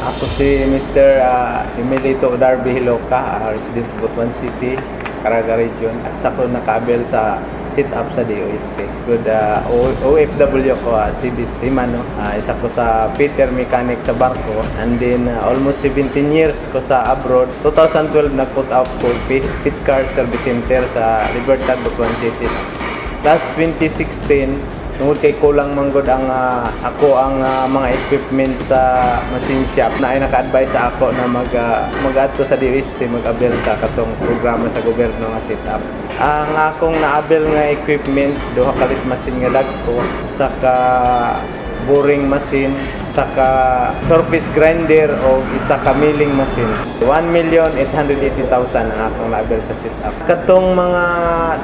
Ako si Mr. Emilito Darby Hiloka, residence Butuan City, Caraga Region. Sa ko nakaabel sa sit-up sa DOST. Good OFW ko, CB Seaman. No? Isa ko sa Peter Mechanic sa barko. And then almost 17 years ko sa abroad. 2012 nag-put up ko Pit Car Service Center sa Libertad, Butuan City. Last 2016, tungod kay kulang manggod ang ako ang mga equipment sa machine shop na ay naka-advise sa ako na mag-adto sa DOST, mag-abel sa katong programa sa gobyerno nga setup. Ang akong na-abel nga equipment, duha kalit machine nga dagko, saka boring machine, saka surface grinder o isa ka milling machine. 1,880,000 ang akong na-abel sa setup. Katong mga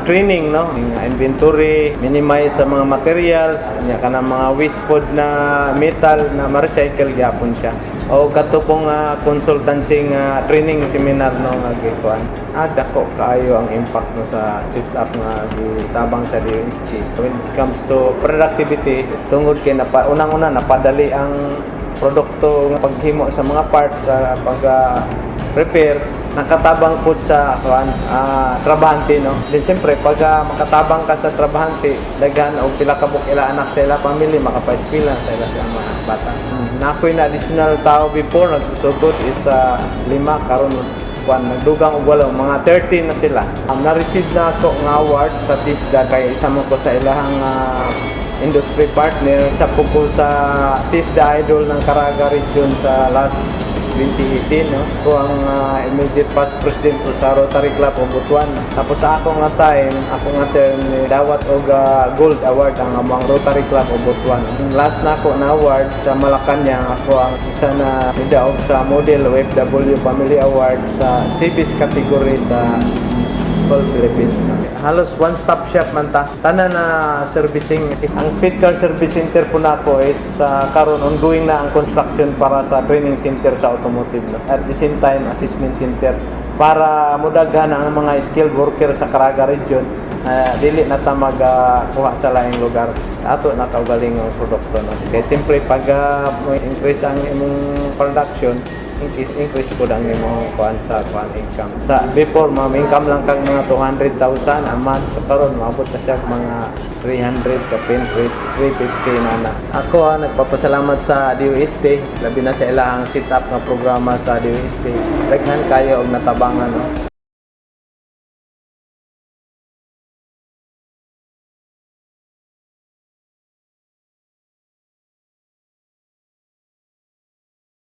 training, no, inventory, minimize sa mga materials, nya kanang mga waste food na metal na ma-recycle gyapon siya. O kato pong consultancy training seminar no nga gikuan. Dako kaayo ang impact no sa setup nga gitabang sa DOST. When it comes to productivity, tungod kay unang-una napadali ang produkto nga paghimo sa mga parts sa pag-prepare, nakatabang po sa trabahante, no. Then siyempre pag makatabang ka sa trabahante, daghan og pila ka buk ila anak sa ila family, makapaispila sa ila sa mga bata. Nakoy na additional tao before nagsugot is 5 karon nagdugang og walo, mga 13 na sila. Na-receive na ako ng award sa TISDA kay isa mo ko sa ilahang industry partner sa puko sa TISDA Idol ng Caraga Region sa last 2018, no? Ko ang immediate past president ko sa Rotary Club of Butuan. Tapos sa ako nga time, dawat og gold award ang among Rotary Club of Butuan. Last na ako na award sa Malacanang, ako ang isa na nidaog sa Model OFW Family Award sa CBS category sa Philippines. Halos one-stop shop man ta. Tanan na servicing. Ang Pit Car Service Center po na ako is karon ongoing na ang construction para sa training center sa automotive. No? At the same time, assessment center para mudaghan ang mga skilled worker sa Caraga Region. Dili na ta magkuha sa laing lugar. Ato na kaugaling ang produkto. No? Kaya simple pag increase ang imong production, increase po ang imong income. Sa before income lang kag mga 200,000 a month, so karon maabot na siya mga 300 ka 350 na. Ako nagpapasalamat sa DOST, labi na sa ilahang setup nga programa sa DOST. Daghan kayo og natabangan, no.